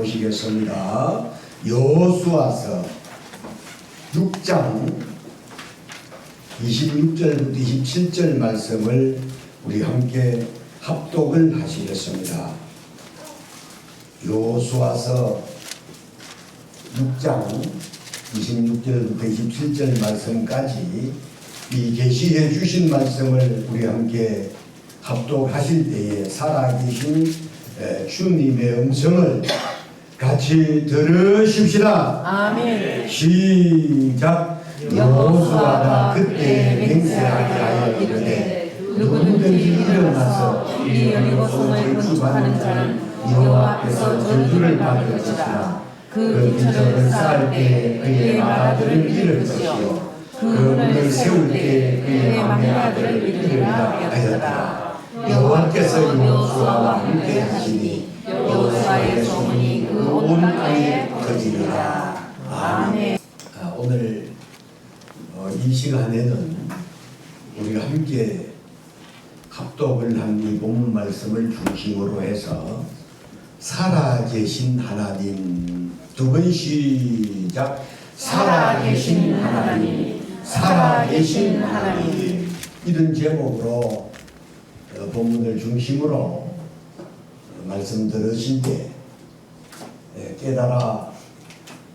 보시겠습니다. 여호수아서 6장 26절부터 27절 말씀을 우리 함께 합독을 하시겠습니다. 여호수아서 6장 26절부터 27절 말씀까지 이 계시해 주신 말씀을 우리 함께 합독하실 때에 살아계신 주님의 음성을 같이 들으십시다. 아멘. 시작. 여호수아가 그때 맹세하게 하여 이르되 누구든지 일어나서 이 여리고성을 건축하는 자는 여호와 앞에서 저주를 받을 것이다. 그 기초를 쌓을 때 그의 마가들을 잃을 것이요 그 문을 세울 때 그의 막내아들을 잃으리라 하였더라. 여호와께서 여호수아와 함께 하시니 여호수아의 소문이 그 온 땅에 퍼지리라. 아멘. 오늘 이 시간에는 우리가 함께 합독을 한 이 본문 말씀을 중심으로 해서 살아계신 하나님, 두 번 시작. 살아계신 하나님, 살아계신 하나님, 이런 제목으로 본문을 중심으로 말씀 들으실 때 깨달아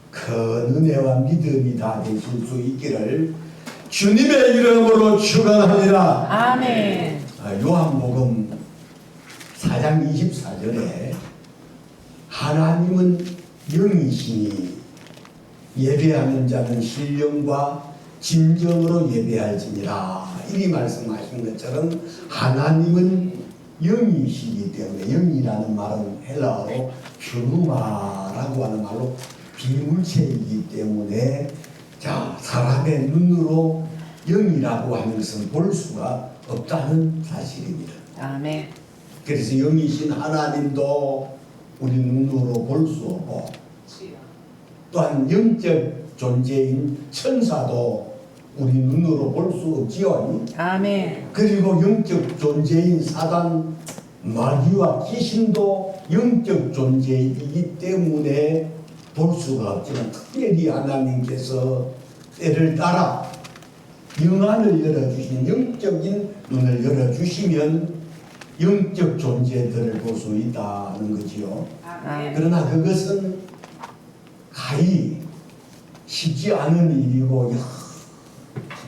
큰 은혜와 믿음이 다 되실 수 있기를 주님의 이름으로 축원합니다. 아멘. 요한복음 4장 24절에 하나님은 영이시니 예배하는 자는 신령과 진정으로 예배할지니라, 이리 말씀하신 것처럼 하나님은 영이시기 때문에, 영이라는 말은 헬라어로 퓨누마라고 하는 말로 비물체이기 때문에, 자, 사람의 눈으로 영이라고 하는 것은 볼 수가 없다는 사실입니다. 아멘. 그래서 영이신 하나님도 우리 눈으로 볼 수 없고, 또한 영적 존재인 천사도 우리 눈으로 볼 수 없지요. 아멘. 그리고 영적 존재인 사단, 마귀와 귀신도 영적 존재이기 때문에 볼 수가 없지만, 특별히 하나님께서 때를 따라 영안을 열어주신, 영적인 눈을 열어주시면 영적 존재들을 볼 수 있다는 거지요. 아멘. 그러나 그것은 가히 쉽지 않은 일이고,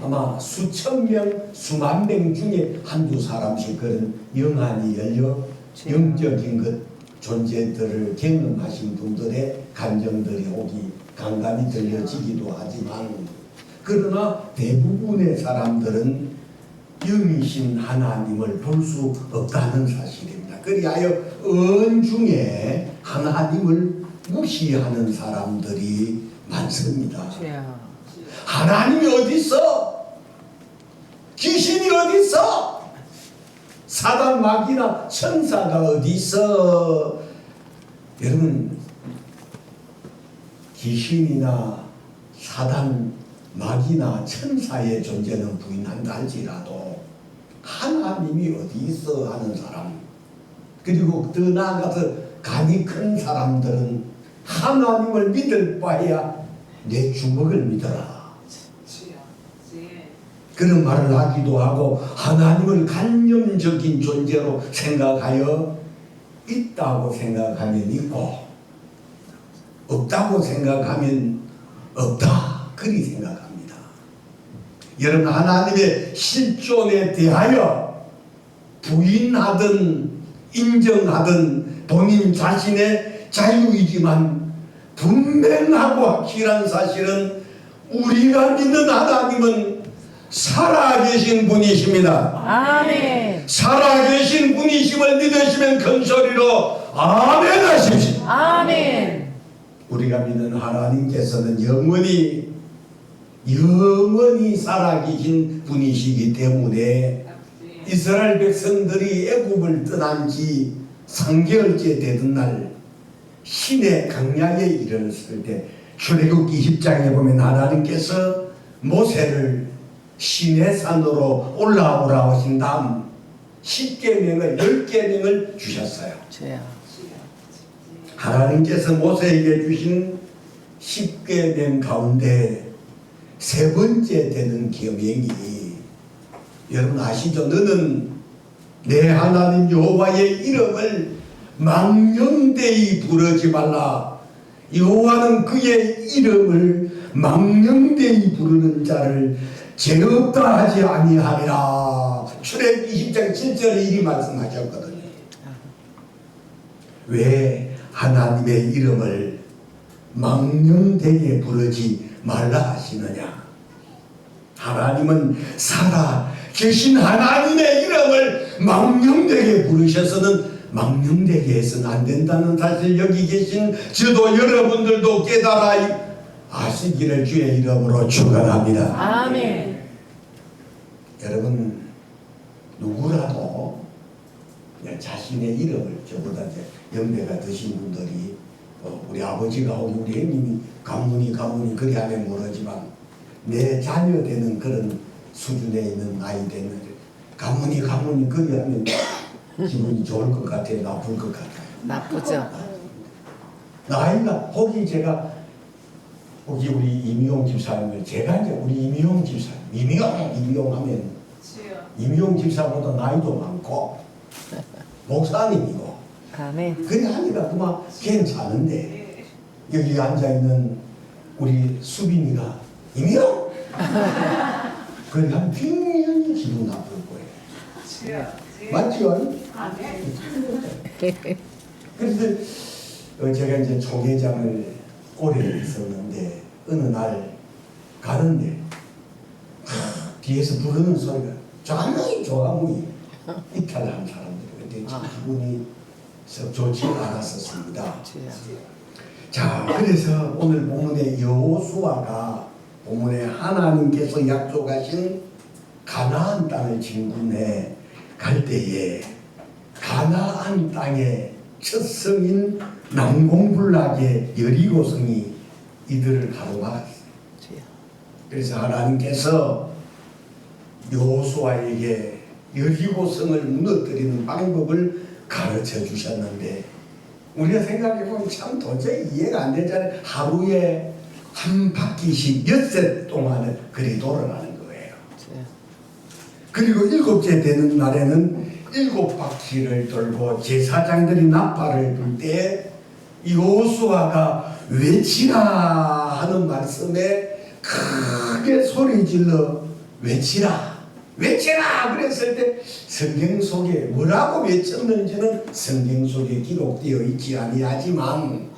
아마 수천 명, 수만 명 중에 한두 사람씩 그런 영안이 열려 영적인 것 존재들을 경험하신 분들의 감정들이 혹이 간간히 들려지기도 하지만, 그러나 대부분의 사람들은 영이신 하나님을 볼 수 없다는 사실입니다. 그리하여 언중에 하나님을 무시하는 사람들이 많습니다. 하나님이 어디 있어? 귀신이 어디 있어? 사단, 마귀나 천사가 어디 있어? 여러분, 귀신이나 사단, 마귀나 천사의 존재는 부인한다 할지라도 하나님이 어디 있어 하는 사람, 그리고 더 나아가서 간이 큰 사람들은 하나님을 믿을 바에야 내 주먹을 믿어라, 그런 말을 하기도 하고, 하나님을 관념적인 존재로 생각하여 있다고 생각하면 있고, 없다고 생각하면 없다, 그리 생각합니다. 여러분, 하나님의 실존에 대하여 부인하든 인정하든 본인 자신의 자유이지만, 분명하고 확실한 사실은 우리가 믿는 하나님은 살아계신 분이십니다. 아멘. 살아계신 분이심을 믿으시면 큰 소리로 아멘 하십시오. 아멘. 우리가 믿는 하나님께서는 영원히 살아계신 분이시기 때문에 이스라엘 백성들이 애굽을 떠난 지 3개월째 되던 날 시내 강야에 이르렀을 때, 출애굽기 20장에 보면 하나님께서 모세를 시내산으로 올라오라 하신 다음 10계명을 10계명을 주셨어요. 하나님께서 모세에게 주신 10계명 가운데 세 번째 되는 계명이 여러분 아시죠? 너는 내 하나님 여호와의 이름을 망령되이 부르지 말라. 여호와는 그의 이름을 망령되이 부르는 자를 죄 없다 하지 아니하리라. 출애굽기 20장 7절에 이리 말씀하셨거든요. 왜 하나님의 이름을 망령되게 부르지 말라 하시느냐? 하나님은 살아 계신 하나님의 이름을 망령되게 부르셔서는 망령되게 해서는 안 된다는 사실 여기 계신 저도 여러분들도 깨달아 아시기를 주의 이름으로 축원합니다. 아멘. 여러분 누구라도 그냥 자신의 이름을 저보다 이제 연배가 드신 분들이 우리 아버지가 혹은 우리 형님이 가문이 그리 하면 모르지만 내 자녀 되는 그런 수준에 있는 나이 되는 가문이 그리 하면 기분이 좋을 것 같아요? 나쁠 것 같아요? 나쁘죠. 나이가 혹시 제가 혹시 우리 이미용 집사님을 제가 이제 우리 이미용 집사님 이미용 하면 이미용 집사보다 나이도 많고 목사님이고 아멘. 그래 하니까 그만 괜찮은데 여기 앉아있는 우리 수빈이가 이미용 그래 하면 굉장히 기분 나쁠 거예요. 맞죠? 그래서 제가 이제 총회장을 오래 있었는데 어느 날 가는데 뒤에서 부르는 소리가 조가무이 이탈한 사람들이 근데 기분이 썩 좋지 않았었습니다. 자, 그래서 오늘 본문의 여호수아가 본문에 하나님께서 약속하신 가나안 땅을 진군해 갈 때에 가나안 땅의 첫 성인 난공불락의 여리고성이 이들을 가로막았어요. 그래서 하나님께서 여호수아에게 여리고성을 무너뜨리는 방법을 가르쳐 주셨는데 우리가 생각해보면 참 도저히 이해가 안 되잖아요. 하루에 한 바퀴씩 엿새 동안을 그리 돌아가는 거예요. 그리고 7째 되는 날에는 7바퀴를 돌고 제사장들이 나팔을 불 때 여호수아가 외치라 하는 말씀에 크게 소리질러 외치라 그랬을 때 성경 속에 뭐라고 외쳤는지는 성경 속에 기록되어 있지 아니하지만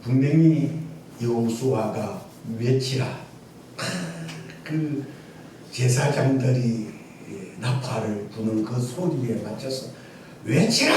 분명히 여호수아가 외치라 그 제사장들이 나팔을 부는 그 소리에 맞춰서 외치라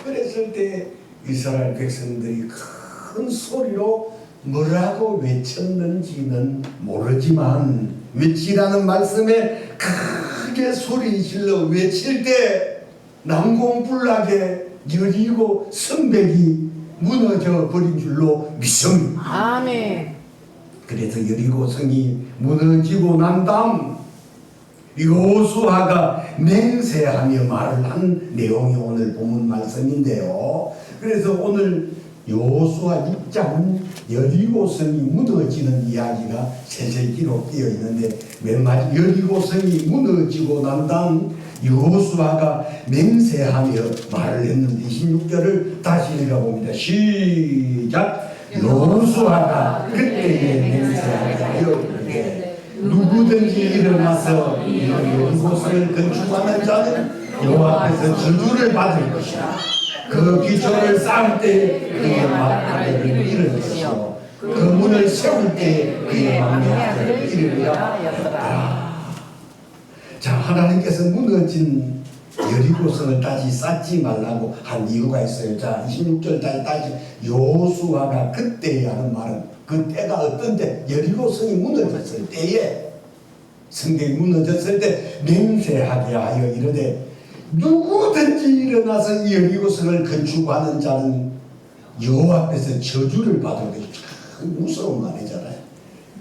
그랬을 때 이스라엘 백성들이 큰 소리로 뭐라고 외쳤는지는 모르지만 외치라는 말씀에 크게 소리 질러 외칠 때 난공불락의 여리고 성벽이 무너져 버린 줄로 믿습니다. 아멘. 그래서 여리고 성이 무너지고 난 다음 여호수아가 맹세하며 말을 한 내용이 오늘 본문 말씀인데요. 그래서 오늘 여호수아 6장 여리고성이 무너지는 이야기가 세세 기록되어 있는데 맨 마지막 여리고성이 무너지고 난 다음 여호수아가 맹세하며 말을 했는데 26절을 다시 읽어봅니다. 시작. 여호수아가 그때에 맹세하여 누구든지 일어나서 여리고성을 건축하는 자는 여호와 앞에서 저주를 받을 것이다. 그 기초를 쌓을 때 그의 맏아들을 잃을 것이요 그 문을 세울 때 그의 막내 아들을 잃으리라. 자, 하나님께서 무너진 여리고성을 다시 쌓지 말라고 한 이유가 있어요. 자, 26절 다시 여호수아가 그때 하는 말은 그 때가 어떤 때 여리고성이 무너졌을 때에 성경이 무너졌을 때 맹세하게 하여 이르되 누구든지 일어나서 이 여리고성을 건축하는 자는 여호와 앞에서 저주를 받을 것이 참 무서운 말이잖아요.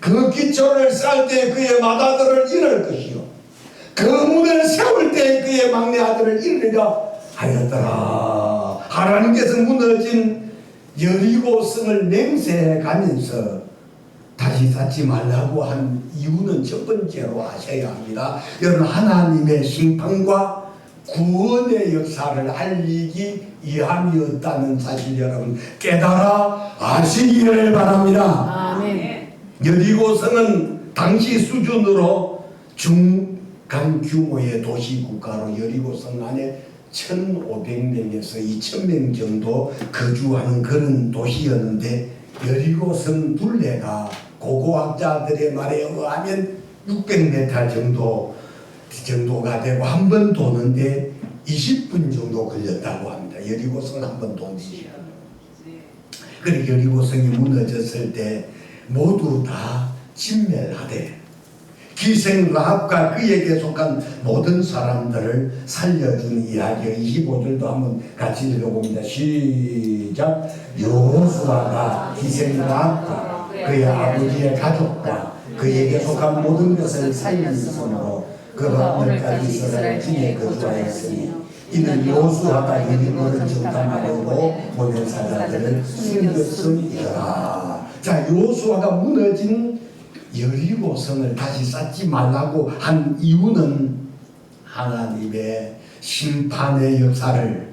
그 기초를 쌓을 때 그의 맏아들을 잃을 것이요 그 문을 세울 때 그의 막내 아들을 잃으리라 하였더라. 하나님께서 무너진 여리고성을 맹세해 가면서 다시 쌓지 말라고 한 이유는 첫 번째로 아셔야 합니다. 여러분, 하나님의 심판과 구원의 역사를 알리기 위함이었다는 사실 여러분 깨달아 아시기를 바랍니다. 아멘. 여리고성은 당시 수준으로 중간 규모의 도시 국가로 여리고성 안에 1,500명에서 2,000명 정도 거주하는 그런 도시였는데 여리고성 둘레가 고고학자들의 말에 의하면 600m 정도가 되고 한 번 도는데 20분 정도 걸렸다고 합니다. 여리고성 한 번 도는지. 그래 여리고성이 무너졌을 때 모두 다 진멸하되 기생 라합과 그에게 속한 모든 사람들을 살려준 이야기 25절도 한번 같이 읽어봅니다. 시작. 여호수아가 기생 라합과 그의 아버지의 가족과 그에게 속한 모든 것을 살렸으므로 그가 오늘까지 이스라엘 중에 거주하였으니 이는 여호수아가 여리고를 정탐하려고 보낸 사자들을 숨겼음이더라. 자, 여호수아가 무너진 여리고성을 다시 쌓지 말라고 한 이유는 하나님의 심판의 역사를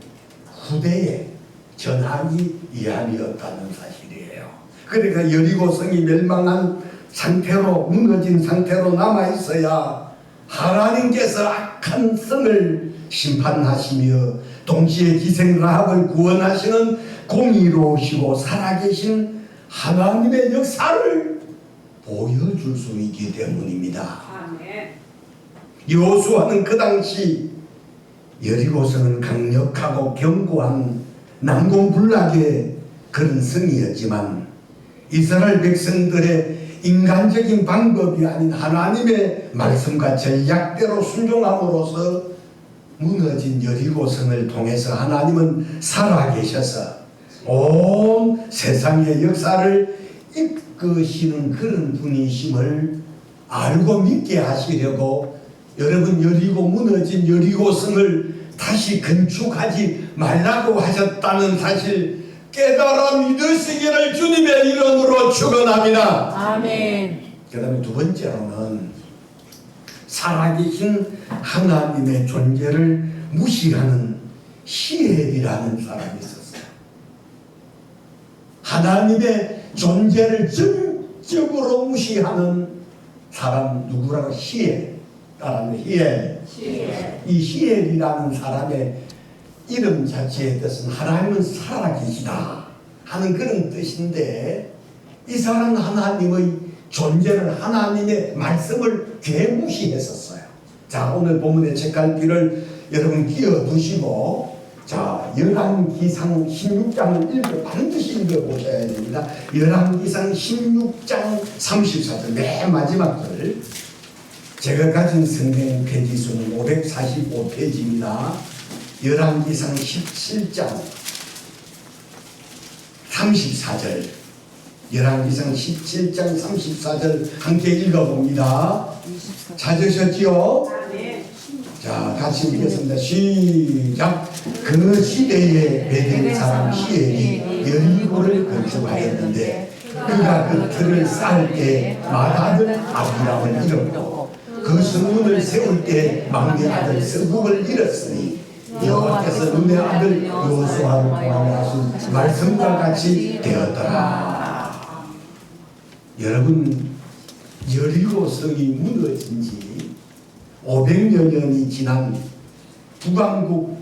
후대에 전하기 위함이었다는 사실이에요. 그러니까 여리고성이 멸망한 상태로 무너진 상태로 남아 있어야 하나님께서 악한 성을 심판하시며 동시에 기생 라합을 구원하시는 공의로우시고 살아계신 하나님의 역사를 보여줄 수 있기 때문입니다. 여호수아는 그 당시 여리고성은 강력하고 견고한 난공불락의 그런 성이었지만 이스라엘 백성들의 인간적인 방법이 아닌 하나님의 말씀과 전략대로 순종함으로써 무너진 여리고성을 통해서 하나님은 살아계셔서 온 세상의 역사를 이끄시는 그런 분이심을 알고 믿게 하시려고 여러분 여리고 무너진 여리고성을 다시 건축하지 말라고 하셨다는 사실 깨달아 믿으시기를 주님의 이름으로 축원합니다. 아멘. 그 다음에 두 번째로는 살아계신 하나님의 존재를 무시하는 시엘이라는 사람이 있었어요. 하나님의 존재를 전적으로 무시하는 사람 누구라고? 시엘. 따라하면 히엘. 이 시엘이라는 사람의 이름 자체의 뜻은 하나님은 살아계시다 하는 그런 뜻인데 이 사람은 하나님의 존재를 하나님의 말씀을 괴무시했었어요. 자, 오늘 본문의 책갈피를 여러분 끼워두시고 자, 열왕기상 16장을 반드시 읽어보셔야 됩니다. 열왕기상 16장 34절 맨 마지막 절. 제가 가진 성경 페이지 수는 545페이지입니다. 열왕기상 17장 34절 열왕기상 17장 34절 함께 읽어봅니다. 찾으셨지요? 자, 같이 읽겠습니다. 시작. 그 시대에 베델 사람 시엘이 여리고를 건축하였는데 그가 그 틀을 쌓을 때 맏아들 아비람을 잃었고 그 성문을 세울 때 막내 아들 스국을 잃었으니 여호와께서 눈의 아들 여호수아를 통하여 하신 말씀과 같이 되었더라. 여러분 여리고성이 무너진 지 500여 년이 지난 북왕국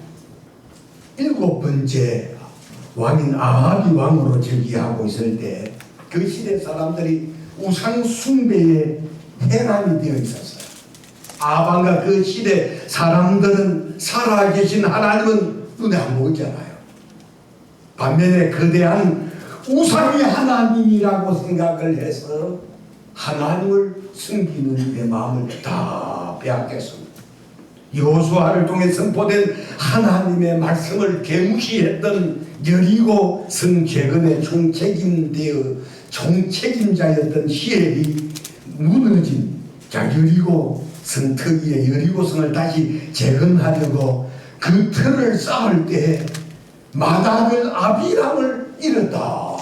7번째 왕인 아합이 왕으로 즉위하고 있을 때 그 시대 사람들이 우상 숭배에 해람이 되어 있었어요. 아합과 그 시대 사람들은 살아계신 하나님은 눈에 안 보이잖아요. 반면에 거대한 우상이 하나님이라고 생각을 해서 하나님을 숨기는 데 마음을 다 빼앗겼습니다. 여호수아를 통해 선포된 하나님의 말씀을 개무시했던 여리고 성 재건의 총책임자였던 시엘이 무너진 여리고 성 특위의 여리고성을 다시 재건하려고 그 틀을 쌓을 때 맏아들 아비람을 잃었다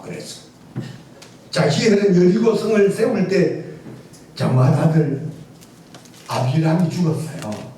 그랬어. 자, 시엘은 여리고성을 세울 때 자, 맏아들 아비람이 죽었어요.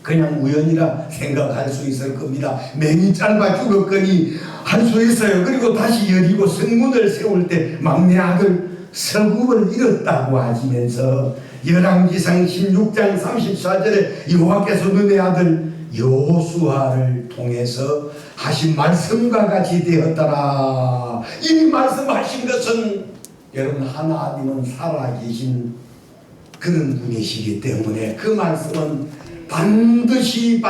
그냥 우연이라 생각할 수 있을 겁니다. 맹이 짧아 죽었거니 할 수 있어요. 그리고 다시 여리고 성문을 세울 때 막내 아들 서굽을 잃었다고 하시면서 열왕기상 16장 34절에 여호와께서 너네 아들 여호수아를 통해서 하신 말씀과 같이 되었더라. 이 말씀하신 것은 여러분 하나님은 살아계신 그런 분이시기 때문에 그 말씀은 반드시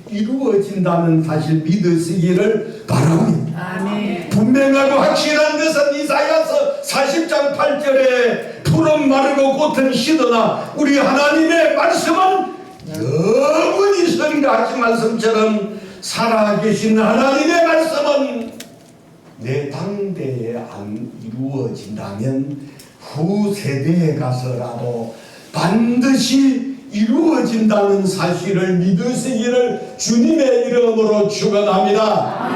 이루어진다는 사실 믿으시기를 바랍니다. 아멘. 분명하고 확실한 것은 이사야서 40장 8절에 푸른 마르고 꽃은 시드나 우리 하나님의 말씀은 영원히 서리라 하신 말씀처럼 살아계신 하나님의 말씀은 내 당대에 안 이루어진다면 후 세대에 가서라도 반드시 이루어진다는 사실을 믿으시기를 주님의 이름으로 축원합니다.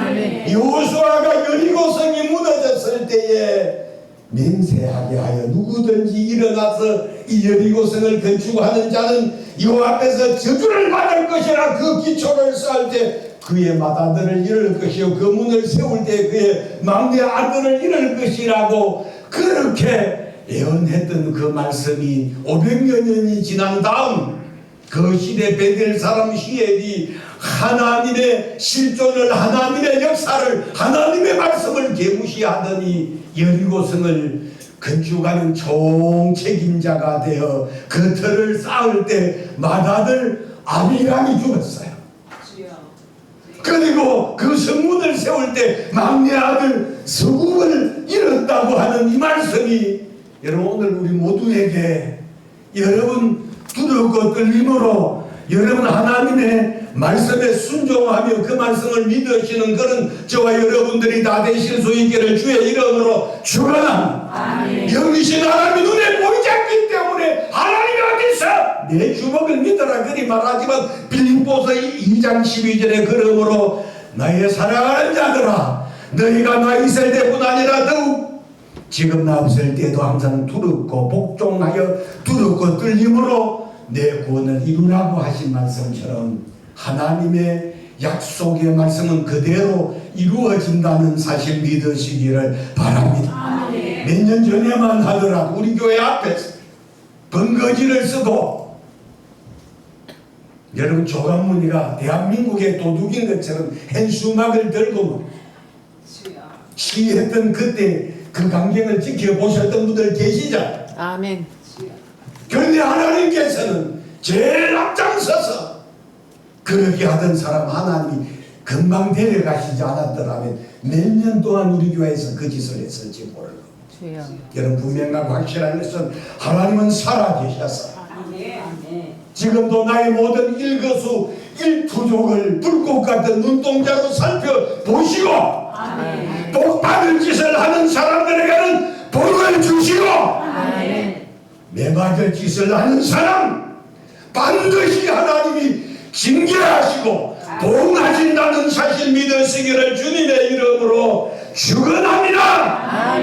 여호수아가 여리고성이 무너졌을 때에 맹세하게 하여 누구든지 일어나서 이 여리고성을 건축하는 자는 여호와 앞에서 저주를 받을 것이라 그 기초를 쌓을 때 그의 맏아들을 잃을 것이요 그 문을 세울 때 그의 막내 아들을 잃을 것이라고 그렇게 예언했던 그 말씀이 500여 년이 지난 다음 그 시대 베델 사람 히엘이 하나님의 실존을 하나님의 역사를 하나님의 말씀을 개무시하더니 여리고성을 건축하는 총책임자가 되어 그 터를 쌓을 때 맏아들 아비람이 죽었어요. 그리고 그 성문을 세울 때 막내 아들 서굽을 잃었다고 하는 이 말씀이 여러분 오늘 우리 모두에게 여러분 두렵고 떨림으로 여러분 하나님의 말씀에 순종하며 그 말씀을 믿으시는 그런 저와 여러분들이 다 되실 수 있기를 주의 이름으로 축원합니다. 영이신 하나님이 눈에 보이지 않기 때문에 하나님이 어디서 내 주먹을 믿어라 그리 말하지만 빌립보서 2장 12절에 그러므로 나의 사랑하는 자들아 너희가 나 있을 때뿐 아니라 더욱 지금 나 없을 때도 항상 두렵고 복종하여 두렵고 떨림으로 내 구원을 이루라고 하신 말씀처럼 하나님의 약속의 말씀은 그대로 이루어진다는 사실 믿으시기를 바랍니다. 몇 년 전에만 하더라도 우리 교회 앞에서 번거지를 쓰고 여러분 조각무늬가 대한민국의 도둑인 것처럼 현수막을 들고 시했던 그때 그 광경을 지켜보셨던 분들 계시죠? 아멘. 그런데 하나님께서는 제일 앞장서서 그렇게 하던 사람 하나님이 금방 데려가시지 않았더라면 몇 년 동안 우리 교회에서 그 짓을 했을지 모르고 주여. 여러분 분명하고 확실한 것은 하나님은 살아계셔서 지금도 나의 모든 일거수 일투족을 불꽃 같은 눈동자로 살펴보시고 복 받을 짓을 하는 사람들에게는 복을 주시고 매맞을 짓을 하는 사람 반드시 하나님이 징계하시고 복하신다는 사실 믿으시기를 주님의 이름으로 축원합니다.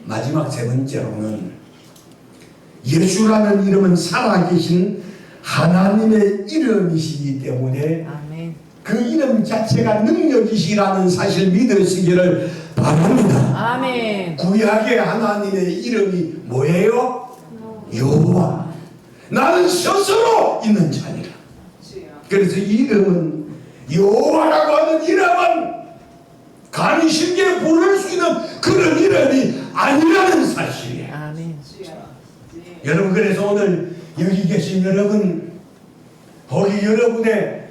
마지막 세 번째로는 예수라는 이름은 살아계신 하나님의 이름이시기 때문에 그 이름 자체가 능력이시라는 사실 믿으시기를 바랍니다. 구약의 하나님의 이름이 뭐예요? 여호와. 나는 스스로 있는 자니라. 그래서 이 이름은 여호와라고 하는 이름은 감히 쉽게 부를 수 있는 그런 이름이 아니라는 사실이에요. 여러분 그래서 오늘 여기 계신 여러분 거기 여러분의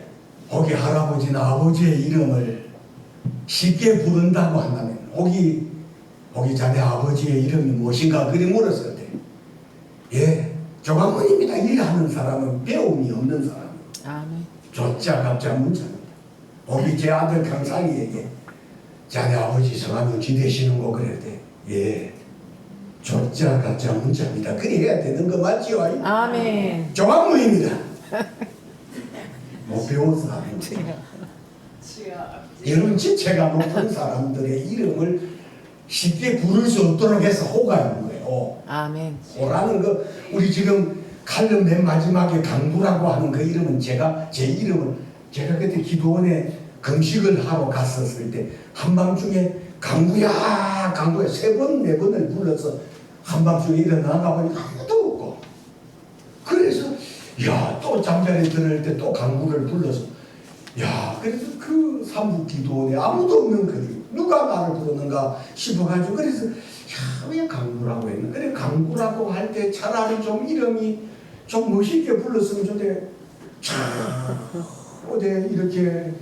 거기 할아버지나 아버지의 이름을 쉽게 부른다고 한다면 거기 자네 아버지의 이름이 무엇인가 그리 물었을 때 예 조각문입니다. 일하는 사람은 배움이 없는 사람 조짜 갑자 문자입니다. 거기 제 아들 강상이에게 자네 아버지 성함이 기대시는 거 그럴 때 예 조짜 갑자 문자입니다. 그리 해야 되는 거 맞지요? 아멘. 조각문입니다. 못 배워서 하는 여러분 지체가 높은 사람들의 이름을 쉽게 부를 수 없도록 해서 호가 있는 거예요. 아멘. 호라는 거 우리 지금 칼럼 맨 마지막에 강구라고 하는 그 이름은 제 이름을 제가 그때 기도원에 금식을 하러 갔었을 때 한밤중에 강구야 강구야 3번 4번을 불러서 한밤중에 일어나가 보니까 아무도 없고 그래서 야 또 잠자리 들을 때 또 강구를 불러서 야 그래서 그 삼부 기도원에 아무도 없는 거리 누가 나를 부르는가 싶어가지고 그래서 야 왜 강구라고 했나 그래 강구라고 할 때 차라리 좀 이름이 좀 멋있게 불렀으면 좋은데 참 어디 이렇게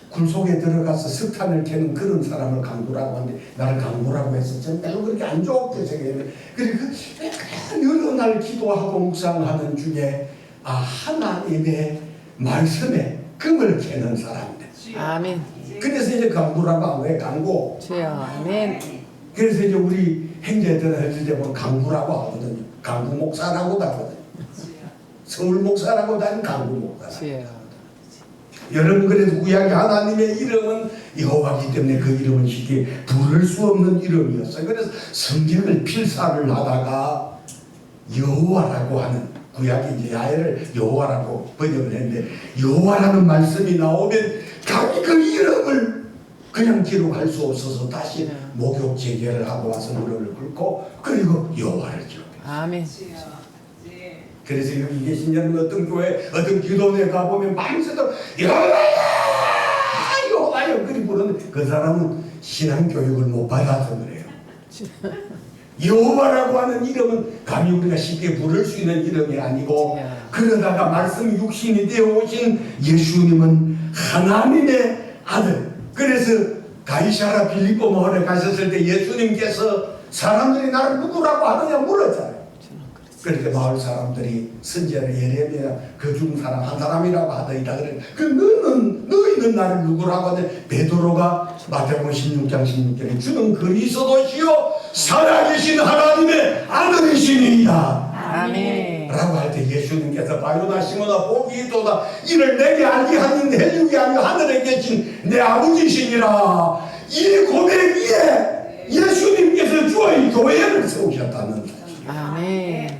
굴 속에 들어가서 석탄을 캐는 그런 사람을 강구라고 하는데 나를 강구라고 해서 저는 별로 그렇게 안 좋게 생각했는데 그리고 여러 날 기도하고 묵상하는 중에 하나님의 말씀에 금을 캐는 사람들 아멘. 그래서 이제 강구라고 하고 왜 강구 주여. 아멘. 그래서 이제 우리 형제들 해줄 때 보면 강구라고 하거든요 강구 목사라고도 하거든요 서울 목사라고도 하는 강구 목사 주여. 여러분 그래서 구약의 하나님의 이름은 여호와이기 때문에 그 이름은 쉽게 부를 수 없는 이름이었어요. 그래서 성경을 필사를 하다가 여호와라고 하는 구약의 이제 야훼를 여호와라고 번역을 했는데 여호와라는 말씀이 나오면 감히 그 이름을 그냥 기록할 수 없어서 다시 목욕 재개를 하고 와서 무릎을 꿇고 그리고 여호와를 기록해요. 아멘. 그래서 여기 계신 여러분 어떤 교회 어떤 기도원에 가보면 밤새도록 여호와야 여호와야 그리 부르는 그 사람은 신앙교육을 못 받아서 그래요. 여호와라고 하는 이름은 감히 우리가 쉽게 부를 수 있는 이름이 아니고 그러다가 말씀이 육신이 되어 오신 예수님은 하나님의 아들 그래서 가이사라 빌립보 마을에 가셨을 때 예수님께서 사람들이 나를 누구라고 하느냐 물었잖아요. 그렇게 마을 사람들이 선지자 예레미야 그 중 사람 한 사람이라고 하더이다 그래. 너희는 나를 누구라고 하냐 베드로가 마태복음 16장 16절에 주는 그리스도시요 살아계신 하나님의 아들이시니이다 아멘. 라고 할 때 예수님께서 바요나 시모나 복이 있도다 이를 내게 알게 하는 해주게 하며 하늘에 계신 내 아버지시니라 이 고백 위에 예수님께서 주의 교회를 세우셨다는 사실. 아멘.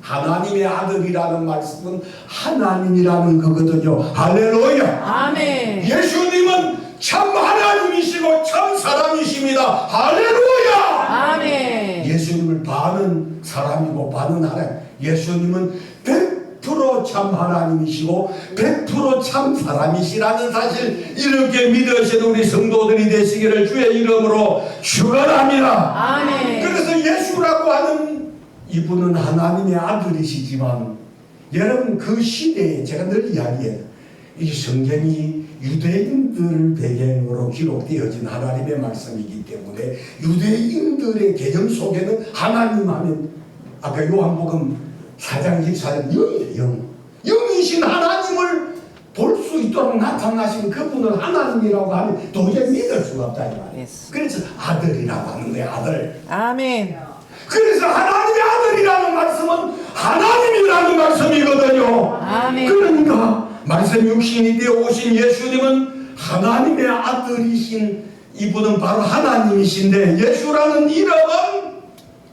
하나님의 아들이라는 말씀은 하나님이라는 거거든요. 할렐루야. 아멘. 예수님은 참 하나님이시고 참 사람이십니다. 할렐루야. 아멘. 예수님을 반은 사람이고 반은 하나님. 예수님은 100% 참 하나님이시고 100% 참 사람이시라는 사실 이렇게 믿으시는 우리 성도들이 되시기를 주의 이름으로 축원합니다. 아멘. 그래서 예수라고 하는 이분은 하나님의 아들이시지만 여러분 그 시대에 제가 늘 이야기해요. 이 성경이 유대인들을 배경으로 기록되어진 하나님의 말씀이기 때문에 유대인들의 개념 속에는 하나님 하면 아까 요한복음 4장 24절 영이에요. 영이신 하나님을 볼 수 있도록 나타나신 그분을 하나님이라고 하면 도저히 믿을 수가 없다 이 말이에요. 그래서 아들이라고 하는 거예요. 아들. 아멘. 그래서 하나님의 아들이라는 말씀은 하나님이라는 말씀이거든요. 아멘. 그러니까 말씀 육신이 되어 오신 예수님은 하나님의 아들이신 이분은 바로 하나님이신데 예수라는 이름은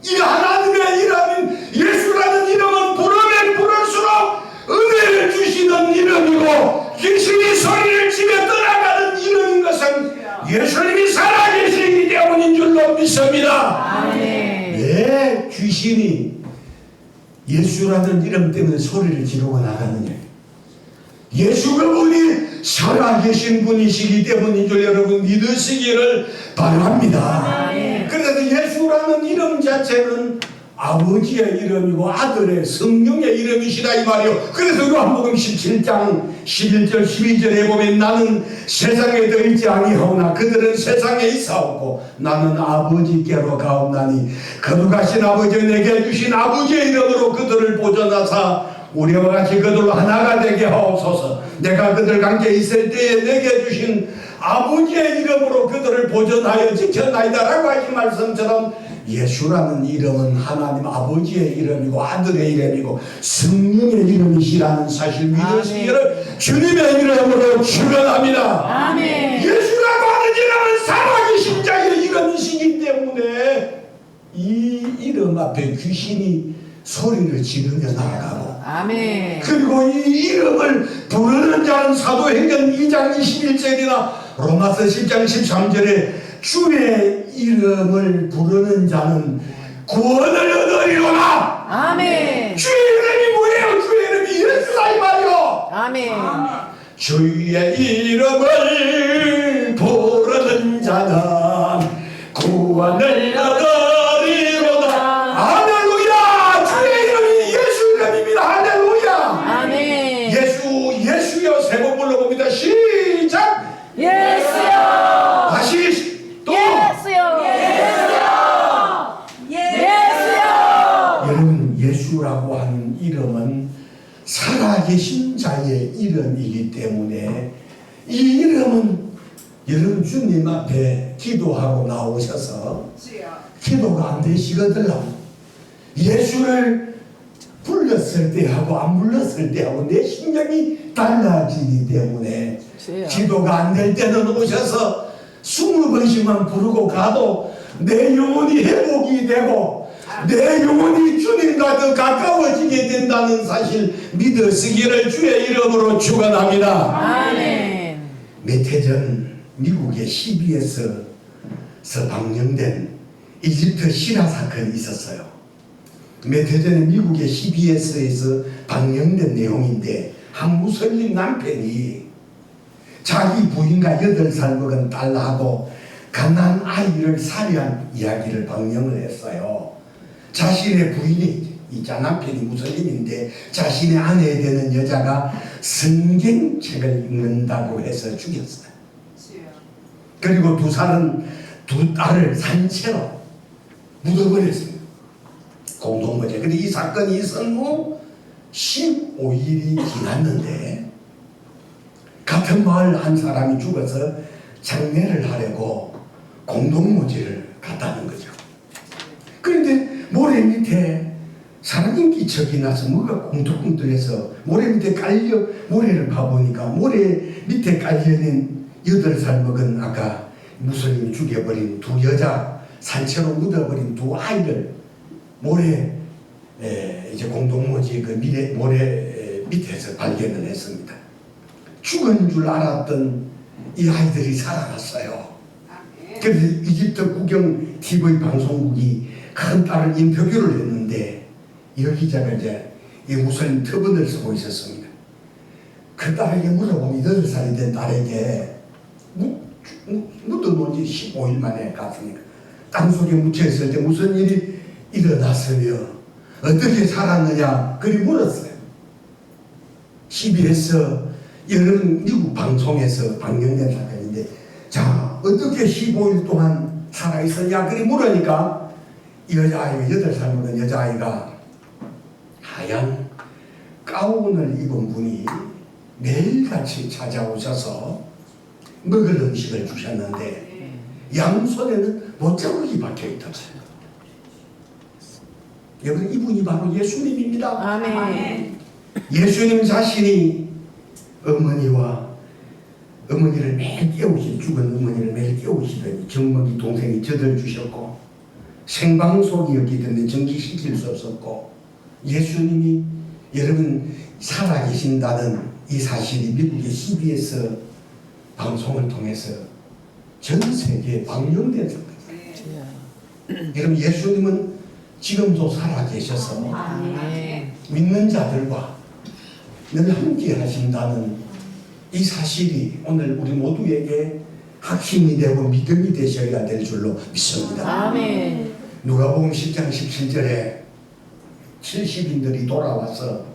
이 하나님의 이름인 예수라는 이름은 부르면 부를수록 은혜를 주시는 이름이고 귀신이 소리를 치며 떠나가는 이름인 것은 예수님이 살아계시기 때문인 줄로 믿습니다. 아멘. 왜 귀신이 예수라는 이름 때문에 소리를 지르고 나가느냐? 예수 그분이 살아계신 분이시기 때문인 줄 여러분 믿으시기를 바랍니다. 아멘. 그래서 예수라는 이름 자체는 아버지의 이름이고 아들의 성령의 이름이시다 이 말이요. 그래서 요한복음 17장 11절 12절에 보면 나는 세상에 더 있지 아니하오나 그들은 세상에 있사오고 나는 아버지께로 가옵나니 거룩하신 아버지 내게 주신 아버지의 이름으로 그들을 보존하사 우리와 같이 그들로 하나가 되게 하옵소서. 내가 그들 관계 있을 때에 내게 주신 아버지의 이름으로 그들을 보존하여 지켜나이다 라고 하신 말씀처럼 예수라는 이름은 하나님 아버지의 이름이고 아들의 이름이고 성령의 이름이시라는 사실 믿으시기를 주님의 이름으로 축원합니다. 아멘. 예수라고 하는 이름은 살아계신 자의 이름이시기 때문에 이 이름 앞에 귀신이 소리를 지르며 나가고 아멘. 그리고 이 이름을 부르는 자는 사도행전 2장 21절이나 로마서 10장 13절에 주의 이름을 부르는 자는 구원을 얻으리로다. 아멘. 주의 이름이 뭐예요? 주의 이름이 예수다 이 말이요. 아멘. 주의 이름을 부르는 자는 구원을 얻으리로다. 할렐루야. 주의 이름이 예수 이름입니다. 할렐루야. 아멘. 예수여 세 번 불러봅니다. 시작. 예수여. 다시 또. 예수여. 예수여. 예수여. 여러분 예수라고 하는 이름은 살아계신 자의 이름이기 때문에 이 이름은 여러분 주님 앞에 기도하고 나오셔서 기도가 안 되시거든요. 예수를 불렀을 때하고 안 불렀을 때하고 내 심정이 달라지기 때문에 기도가 안 될 때는 오셔서 20번씩만 부르고 가도 내 영혼이 회복이 되고 내 영혼이 주님과 더 가까워지게 된다는 사실 믿으시기를 주의 이름으로 축원합니다. 아멘. 몇 해 전 미국의 CBS에서 방영된 이집트 신화 사건이 있었어요. 몇 해 전에 미국의 CBS에서 방영된 내용인데 한 무슬림 남편이 자기 부인과 8살 먹은 딸하고 갓난 아이를 살해한 이야기를 방영을 했어요. 자신의 부인이 있자 남편이 무슬림인데 자신의 아내 되는 여자가 성경책을 읽는다고 해서 죽였어요. 그리고 두 딸을 산채로 묻어버렸습니다. 공동거제. 근데 이 사건이 있은 후 15일이 지났는데 같은 마을 한 사람이 죽어서 장례를 하려고 공동묘지를 갔다는 거죠. 그런데 모래 밑에 사람인 기척이 나서 뭐가 꿈틀꿈틀해서 모래 밑에 깔려 모래를 파보니까 모래 밑에 깔려있는 8살 먹은 아까 무슬림이 죽여버린 두 여자 산채로 묻어버린 두 아이를 모래 이제 공동묘지 그 모래 밑에서 발견을 했습니다. 죽은 줄 알았던 이 아이들이 살아났어요. 그래서 이집트 국영 TV 방송국이 큰 딸을 인터뷰를 했는데 이 기자가 이제 이 무슬림 터번을 쓰고 있었습니다. 그 딸에게 물어보면 8살이 된 딸에게 묻어놓은 지 15일 만에 갔으니까 땅속에 묻혀있을 때 무슨 일이 일어났으며 어떻게 살았느냐 그리 물었어요. CBS 여름 미국 방송에서 방영된 사건인데 자 어떻게 15일 동안 살아있었냐 그리 물으니까 이 여자아이가 8살 먹은 여자아이가 하얀 가운을 입은 분이 매일같이 찾아오셔서 먹을 음식을 주셨는데 양손에는 못자국이 박혀있더라고요. 여러분 이분이 바로 예수님입니다. 아멘. 예수님 자신이 어머니를 매일 깨우시 죽은 어머니를 매일 깨우시더니 정먹이 동생이 젖을 주셨고 생방송이었기 때문에 전기시킬 수 없었고 예수님이 여러분 살아계신다는 이 사실이 미국의 CBS 방송을 통해서 전 세계에 방영된 사건입니다. 여러분 예수님은 지금도 살아계셔서 믿는 자들과 늘 함께 하신다는 이 사실이 오늘 우리 모두에게 확신이 되고 믿음이 되셔야 될 줄로 믿습니다. 아멘. 누가복음 10장 17절에 70인들이 돌아와서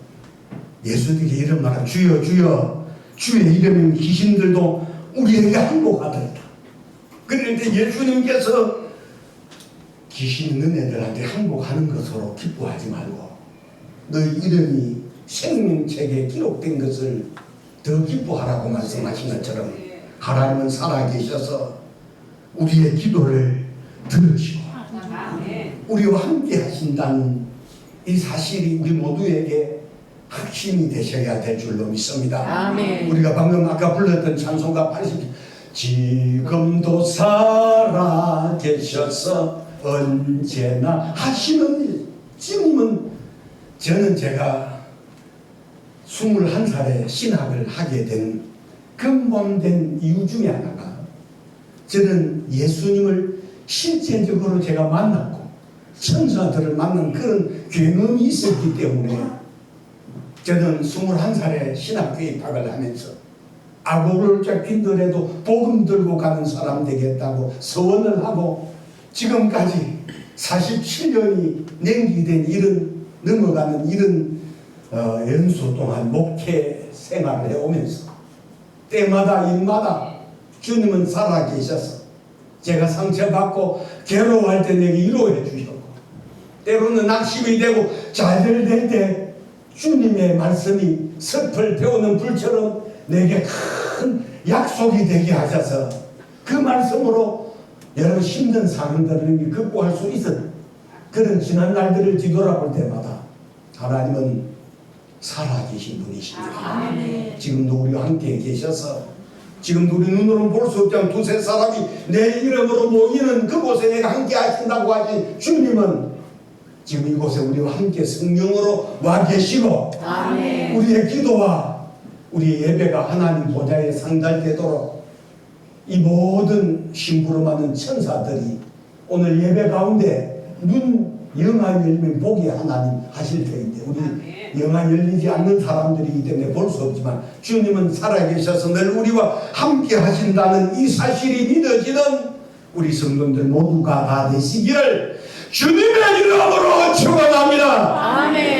예수님께 이런 말을 주여 주여 주의 이름인 귀신들도 우리에게 항복하더라. 그런데 예수님께서 귀신 있는 애들한테 항복하는 것으로 기뻐하지 말고 너희 이름이 생명책에 기록된 것을 더 기뻐하라고 말씀하신 것처럼 하나님은 살아계셔서 우리의 기도를 들으시고 우리와 함께 하신다는 이 사실이 우리 모두에게 확신이 되셔야 될 줄로 믿습니다. 아멘. 우리가 방금 아까 불렀던 찬송가 80 지금도 살아계셔서 언제나 하시는 일. 지금은 저는 제가 21살에 신학을 하게 된 근본된 이유 중에 하나가 저는 예수님을 실제적으로 제가 만났고 천사들을 만난 그런 경험이 있었기 때문에 저는 21살에 신학교에 입학을 하면서 아고를 쫙긴더라도 복음 들고 가는 사람 되겠다고 서원을 하고 지금까지 47년이 냉기된 이런 넘어가는 이런 연수 동안 목회 생활을 해오면서 때마다 일마다 주님은 살아계셔서 제가 상처받고 괴로워할 때 내게 위로해 주셨고 때로는 낙심이 되고 좌절될 때 주님의 말씀이 섭을 태우는 불처럼 내게 큰 약속이 되게 하셔서 그 말씀으로 여러 힘든 상황들을 극복할 수 있었던 그런 지난 날들을 뒤돌아볼 때마다 하나님은 살아계신 분이십니다. 지금도 우리와 함께 계셔서 지금도 우리 눈으로 볼 수 없지 않은 두세 사람이 내 이름으로 모이는 그곳에 내가 함께 하신다고 하신 주님은 지금 이곳에 우리와 함께 성령으로 와 계시고 아멘. 우리의 기도와 우리의 예배가 하나님 보좌에 상달되도록 이 모든 심부름하는 천사들이 오늘 예배 가운데 눈 영안 열면 보게 하나님 하실 터인데 우리 영안 열리지 않는 사람들이기 때문에 볼 수 없지만 주님은 살아계셔서 늘 우리와 함께 하신다는 이 사실이 믿어지는 우리 성도들 모두가 다 되시기를 주님의 이름으로 축원합니다. 아멘.